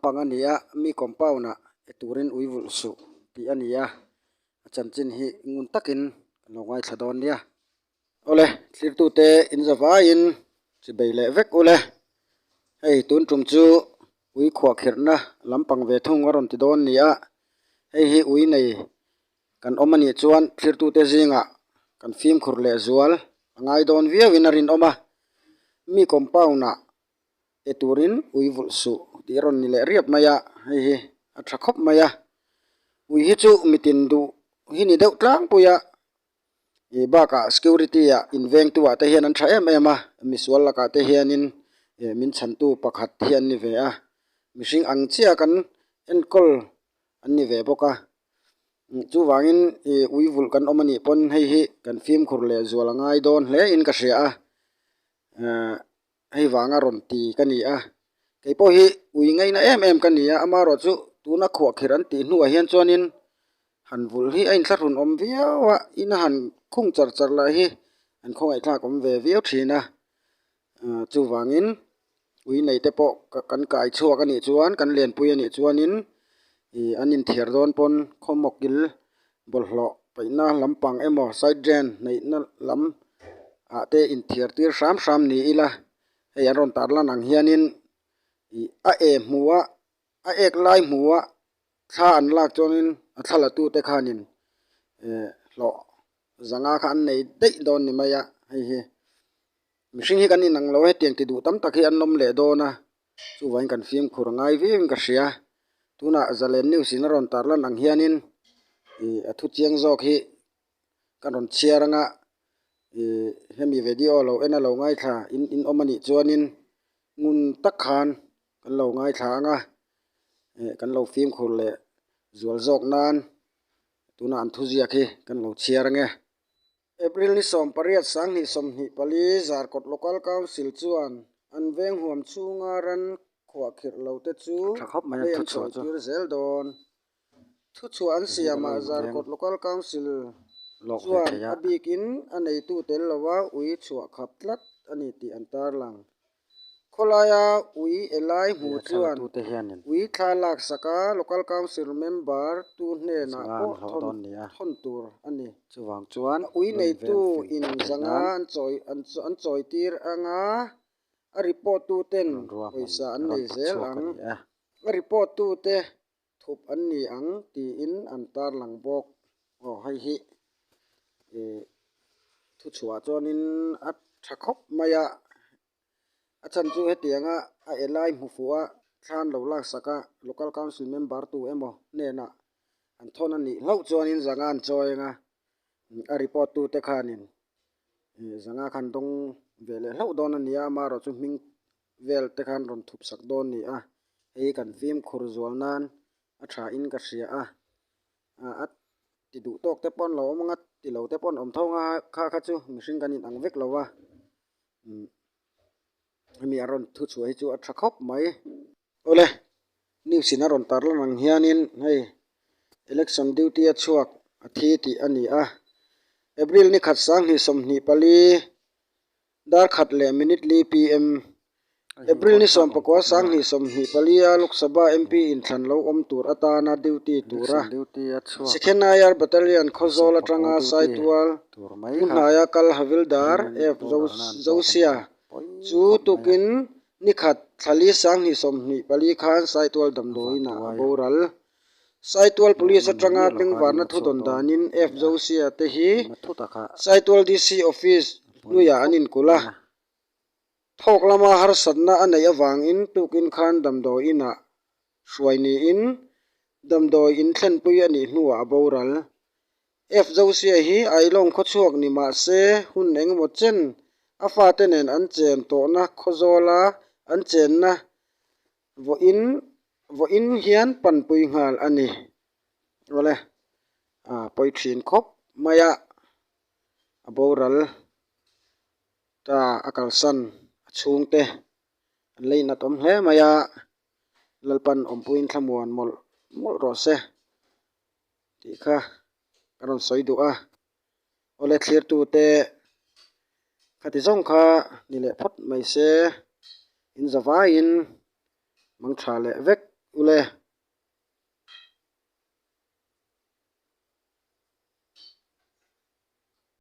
lampang ania mi compound na turin uivul su ti ania achan chin hi ngun takin longai thladon nia ole thlir tu te in zawa in chibeile vek ole hei tun tum chu ui khwa kherna lampang ve thung aron ti don nia hei hi ui nei kan omani chuan thlir tu te zinga kan fim khur le zual angai don viawin arin oma mi compound na turin uivul su ti ron ni le riap maya hei hi a thakhop maya ui hi chu mitin du hi ni deuh tlang puya e baka security ya inveng tu ate hian an tha em em a misual laka te hianin min chantu pakhat hian ni ve a mihring ang chia kan enkol an ni ve boka chu wangin uivul kan omani pon hei hi kan fim khur le zual angai don hle in ka hria a hei wanga ron ti kani a keipo hi ui ngai na em em kani a ama ro chu tuna khwa khir an ti hnuah hian chuanin han vul hi ain tharun om viawa in han khung char char la hi an khong ai thlak om ve viau thina chu wangin ui nei te po kan kai chuak ani chuan kan len pui ani chuanin anin thiar don pon khomokil bolhlo paina lampang emo side drain nei na lam te in thiar tir hram hram ni ila hei an ron tar lan ang hianin a e hmuwa a ek lai hmuwa thla an lak chuanin a thla tu te khanin hlo zanga kha an nei dei don ni maya hei hi mihring hi kan in ang lo he tiang ti du tam tak hi an nom le dona chu wain kan fim khur ngai vim ka hria tuna zalen news in ron tar lan ang hianin a thu chiang zawk hi kan ron chiaranga hemi video lo ena lo ngai thla in omani chuanin ngun tak khan kan lo ngai thla anga kan lo fim khur le zual zawk nan tuna an thu ziak hi kan lo chiarange April ni som pariat sang ni som ni pali Zarkot local council chuan an veng huam chunga ran khwa khir lo te chu thakop mai thu chu tir zel don thu chu an siama Zarkot local council chuan abikin anei tu tel lawa ui chua khap tlat ani ti antar lang kholaya ui elai hmu chuan ui thalak saka local council member tu hne na ko thon tur ani chuwang chuan ui nei tu in zanga an choi tir anga a report tu ten poisa an nei zel ang a report tu te thup an ni ang ti in an tar lang bok hei hi thu chua chuanin a thakhop maya achan chu hetianga a elai hmufuwa thlan lo lak saka local council member tu emo nena an thon ani hlo chuanin zanga an choinga a report tu te khanin zanga khan dong vele hlo don ania ma ro chu hming vel te khan ron thup sak don ni a hei kan fim khur zual nan a tha in ka hria a ti du tok te pon lo omanga ti lo te pon om thonga kha chu mihring kan in ang vek lowa mi aron thu chu hi chu a thakhop mai ole news in aron tar lan ang hianin hei election duty a chuak a thi ti ani a April ni khat sang ni som ni pali dar khat le minute li pm April ni som pakwa sang ni som ni palia Lok Sabha MP in thlan lo om tur atana duty tura second air battalion khozol atanga saitwal hunaya kal havildar f zosia chu tukin ni khat thali sang ni som ni pali khan saitwal damdoi na boral saitwal police atanga pengwarna thudon danin f zosia te hi saitwal dc office nuya anin kula thok lama har satna anei awang in tukin khan damdoi ina hruai ni in damdoi in thlen pui ani hnuwa boral f zosia hi ailong khochuak ni ma se hun engemaw chen afa tenen an chen to na khozola an chen na vo in hian panpui ngal ani ole poithin khop maya aboral ta akalsan chung te an leina tom hle maya lalpan ompuin thlamuan mol ro se ti kha karon soidu a ole thlir tu te khati zong kha ni le phot mai se in zawa in mang tha le vek ule